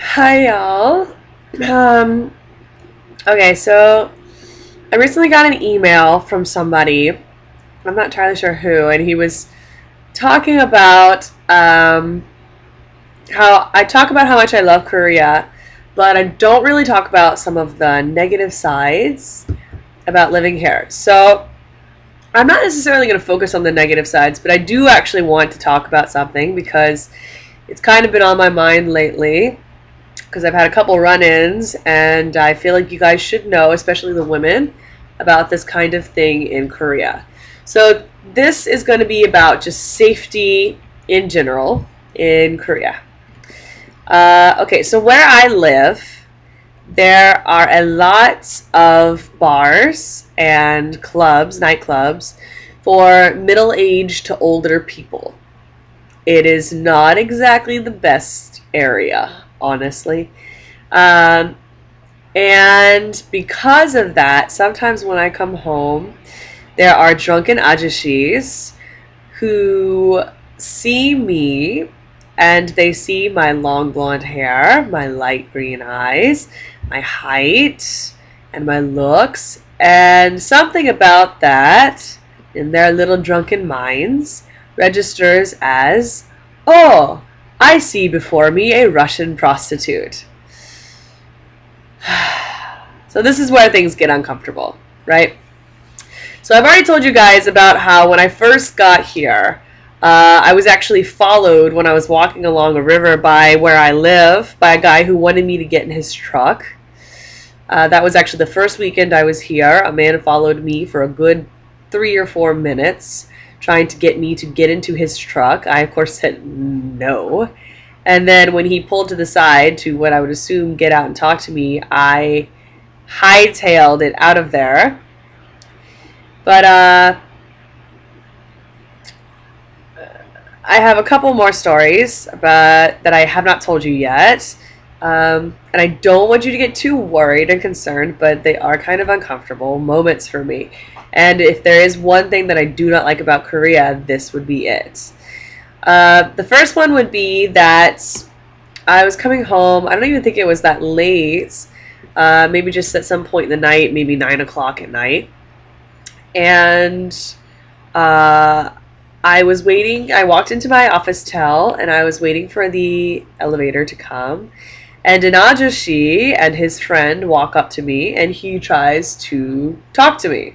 Hi y'all. Um, okay, so I recently got an email from somebody. I'm not entirely sure who, and he was talking about how I talk about how much I love Korea, but I don't really talk about some of the negative sides about living here. So I'm not necessarily going to focus on the negative sides, but I do actually want to talk about something because it's kind of been on my mind lately. Because I've had a couple run-ins, and I feel like you guys should know, especially the women, about this kind of thing in Korea. So this is going to be about just safety in general in Korea. Okay, so where I live, there are a lot of bars and clubs, nightclubs, for middle-aged to older people. It is not exactly the best area, honestly. Um, and because of that, sometimes when I come home, there are drunken ajashis who see me and they see my long blonde hair, my light green eyes, my height, and my looks. And something about that, in their little drunken minds, registers as, oh, I see before me a Russian prostitute. So this is where things get uncomfortable, right? So I've already told you guys about how when I first got here, I was actually followed when I was walking along a river by where I live by a guy who wanted me to get in his truck. That was actually the first weekend I was here. A man followed me for a good 3 or 4 minutes, trying to get me to get into his truck. I, of course, said no. And then when he pulled to the side to what I would assume get out and talk to me, I hightailed it out of there. But I have a couple more stories but that I have not told you yet. And I don't want you to get too worried and concerned, but they are kind of uncomfortable moments for me. And if there is one thing that I do not like about Korea, this would be it. The first one would be that I was coming home. I don't even think it was that late. Maybe just at some point in the night, maybe 9 o'clock at night. And uh, I was waiting. I walked into my office tel and I was waiting for the elevator to come. And an ajashi and his friend walk up to me and he tries to talk to me.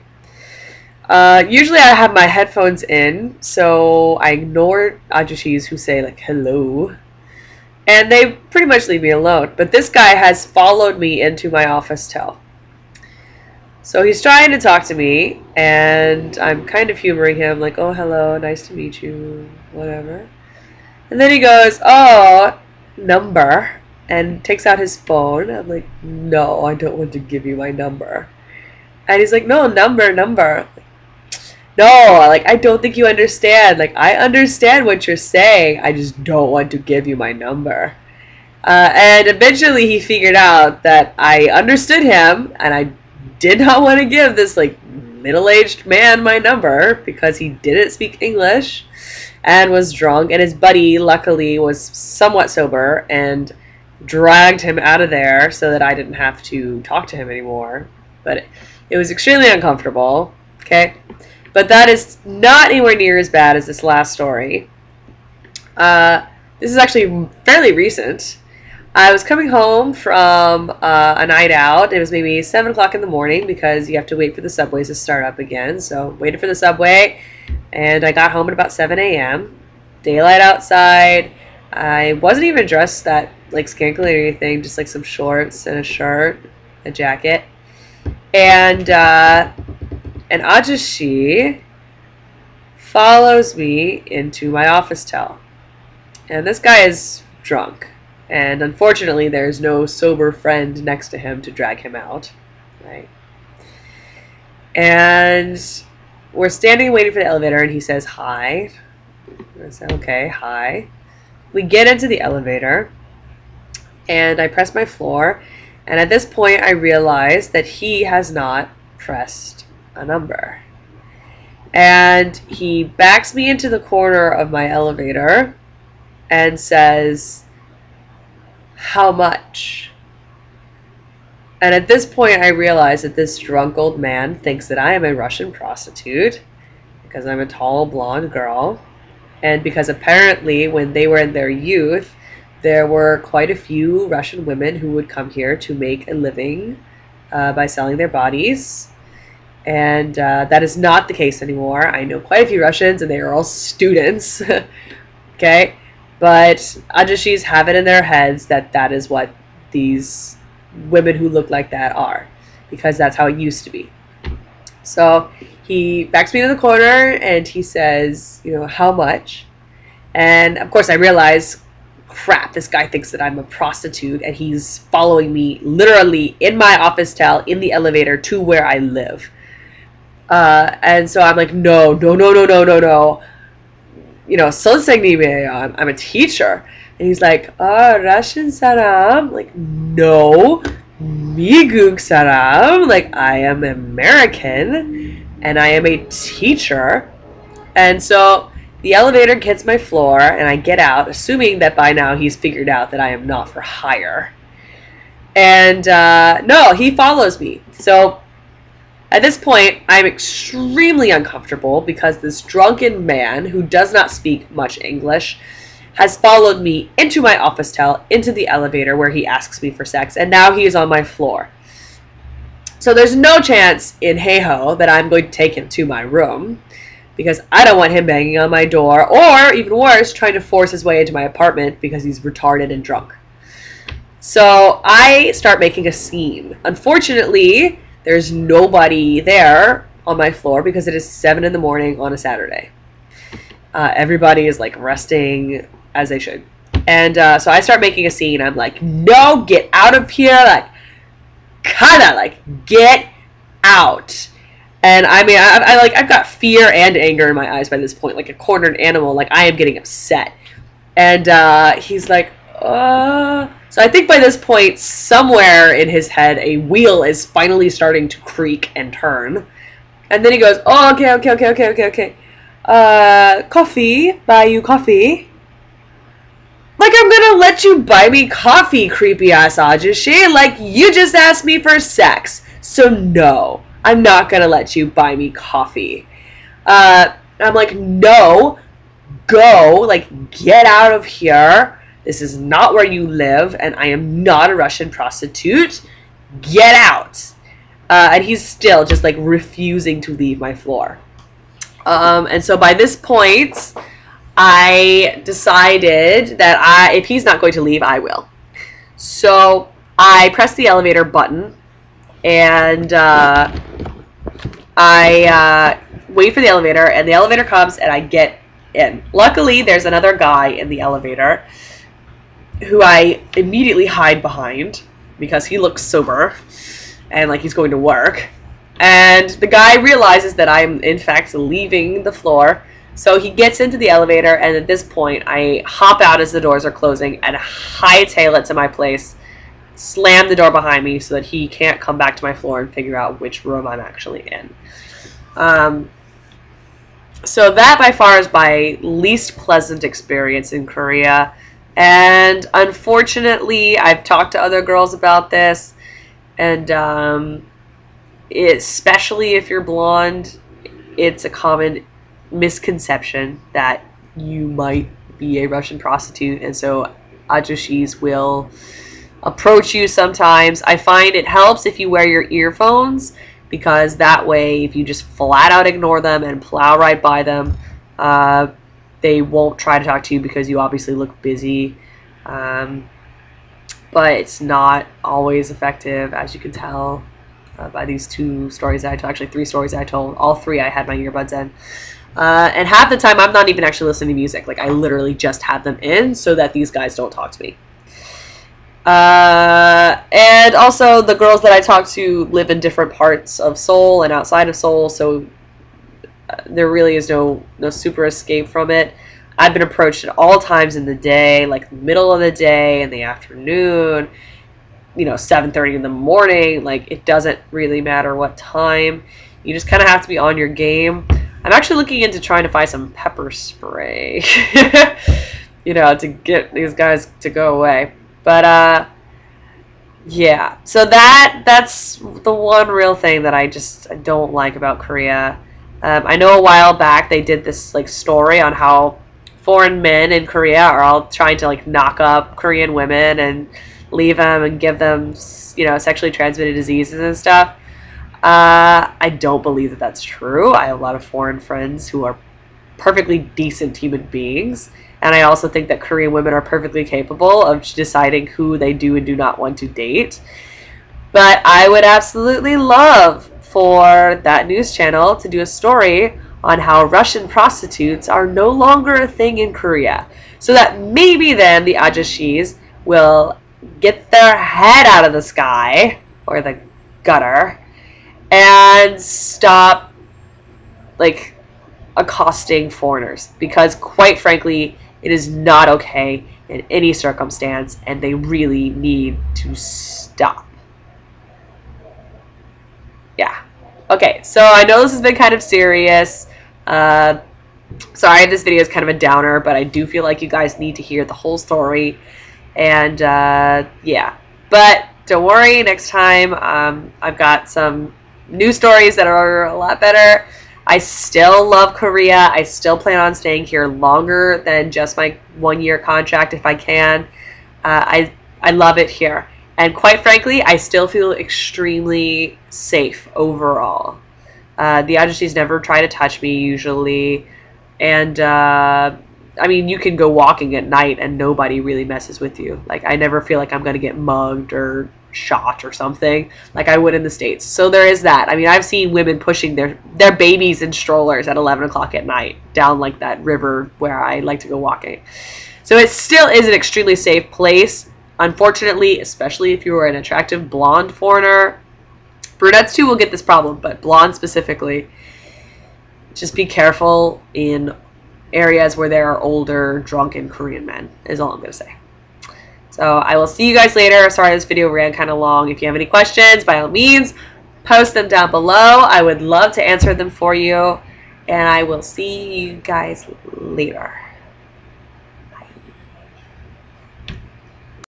Usually I have my headphones in, so I ignore ajashis who say like hello. And they pretty much leave me alone. But this guy has followed me into my office tel. So he's trying to talk to me, and I'm kind of humoring him, like, oh, hello, nice to meet you, whatever. And then he goes, oh, number, and takes out his phone. I'm like, no, I don't want to give you my number. And he's like, no, number. No, like, I don't think you understand. Like, I understand what you're saying. I just don't want to give you my number. And eventually he figured out that I understood him, and I did not want to give this like middle-aged man my number because he didn't speak English and was drunk, and his buddy luckily was somewhat sober and dragged him out of there so that I didn't have to talk to him anymore. But it was extremely uncomfortable, okay? But that is not anywhere near as bad as this last story. This is actually fairly recent. I was coming home from a night out. It was maybe 7 o'clock in the morning because you have to wait for the subways to start up again. So waited for the subway, and I got home at about 7 a.m. Daylight outside. I wasn't even dressed that like scantily or anything, just like some shorts and a shirt, a jacket. And an ajashi follows me into my office tel. And this guy is drunk. And unfortunately, there's no sober friend next to him to drag him out, right? And we're standing waiting for the elevator, and he says, hi. I say, okay, hi. We get into the elevator, and I press my floor, and at this point, I realize that he has not pressed a number. And he backs me into the corner of my elevator and says, how much? And at this point, I realize that this drunk old man thinks that I am a Russian prostitute because I'm a tall, blonde girl. And because apparently when they were in their youth, there were quite a few Russian women who would come here to make a living by selling their bodies. And that is not the case anymore. I know quite a few Russians, and they are all students. Okay? But Ajushis have it in their heads that that is what these women who look like that are, because that's how it used to be. So he backs me to the corner and he says, you know, how much? And of course I realize, crap, this guy thinks that I'm a prostitute, and he's following me literally in my office towel in the elevator to where I live. And so I'm like, no. You know, I'm a teacher. And he's like, oh, Russian saram? Like, no. Miguk saram? Like, I am American, and I am a teacher. And so the elevator hits my floor, and I get out, assuming that by now he's figured out that I am not for hire. And no, he follows me. So at this point, I'm extremely uncomfortable because this drunken man who does not speak much English has followed me into my office towel, into the elevator where he asks me for sex, and now he is on my floor. So there's no chance in hey-ho that I'm going to take him to my room, because I don't want him banging on my door, or even worse, trying to force his way into my apartment because he's retarded and drunk. So I start making a scene. Unfortunately, there's nobody there on my floor because it is 7 in the morning on a Saturday. Everybody is like resting as they should. And so I start making a scene. I'm like, no, get out of here. Like, kinda like, get out. And I mean, I've got fear and anger in my eyes by this point, like a cornered animal. Like, I am getting upset. And he's like, So I think by this point, somewhere in his head, a wheel is finally starting to creak and turn. And then he goes, oh, okay. Coffee? Buy you coffee? Like, I'm gonna let you buy me coffee, creepy ass Ajushi. Like, you just asked me for sex. So no, I'm not gonna let you buy me coffee. I'm like, no, go, like, get out of here. This is not where you live, and I am not a Russian prostitute. Get out. And he's still just, like, refusing to leave my floor. And so by this point, I decided that if he's not going to leave, I will. So I press the elevator button, and I wait for the elevator, and the elevator comes, and I get in. Luckily, there's another guy in the elevator who I immediately hide behind because he looks sober and like he's going to work. And the guy realizes that I'm in fact leaving the floor, so he gets into the elevator, and at this point I hop out as the doors are closing and hightail it to my place, slam the door behind me so that he can't come back to my floor and figure out which room I'm actually in. So that by far is my least pleasant experience in Korea. And unfortunately, I've talked to other girls about this, and especially if you're blonde, it's a common misconception that you might be a Russian prostitute, and so Ajushis will approach you sometimes. I find it helps if you wear your earphones, because that way, if you just flat out ignore them and plow right by them, they won't try to talk to you because you obviously look busy. But it's not always effective, as you can tell by these 2 stories that I told. Actually, 3 stories I told. All 3 I had my earbuds in. And half the time I'm not even actually listening to music. Like, I literally just have them in so that these guys don't talk to me. And also, the girls that I talk to live in different parts of Seoul and outside of Seoul, so there really is no super escape from it. I've been approached at all times in the day, like the middle of the day, in the afternoon, 7:30 in the morning. Like, it doesn't really matter what time. You just kind of have to be on your game. I'm actually looking into trying to find some pepper spray, to get these guys to go away. But yeah. So that's the one real thing that I don't like about Korea. I know a while back they did this like story on how foreign men in Korea are all trying to like knock up Korean women and leave them and give them, you know, sexually transmitted diseases and stuff. I don't believe that that's true. I have a lot of foreign friends who are perfectly decent human beings. And I also think that Korean women are perfectly capable of deciding who they do and do not want to date. But I would absolutely love for that news channel to do a story on how Russian prostitutes are no longer a thing in Korea. So that maybe then the ajashis will get their head out of the sky, or the gutter, and stop, like, accosting foreigners. Because, quite frankly, it is not okay in any circumstance, and they really need to stop. Yeah. Okay, so I know this has been kind of serious. Sorry, this video is kind of a downer, but I do feel like you guys need to hear the whole story. And yeah, but don't worry, next time I've got some new stories that are a lot better. I still love Korea. I still plan on staying here longer than just my 1-year contract if I can. I love it here. And quite frankly, I still feel extremely safe overall. The ajashis never try to touch me usually. And I mean, you can go walking at night and nobody really messes with you. Like, I never feel like I'm going to get mugged or shot or something like I would in the States. So there is that. I mean, I've seen women pushing their babies in strollers at 11 o'clock at night down like that river where I like to go walking. So it still is an extremely safe place. Unfortunately, especially if you are an attractive blonde foreigner. Brunettes too will get this problem, but blonde specifically. Just be careful in areas where there are older, drunken Korean men, is all I'm going to say. So I will see you guys later. Sorry this video ran kind of long. If you have any questions, by all means, post them down below. I would love to answer them for you. And I will see you guys later.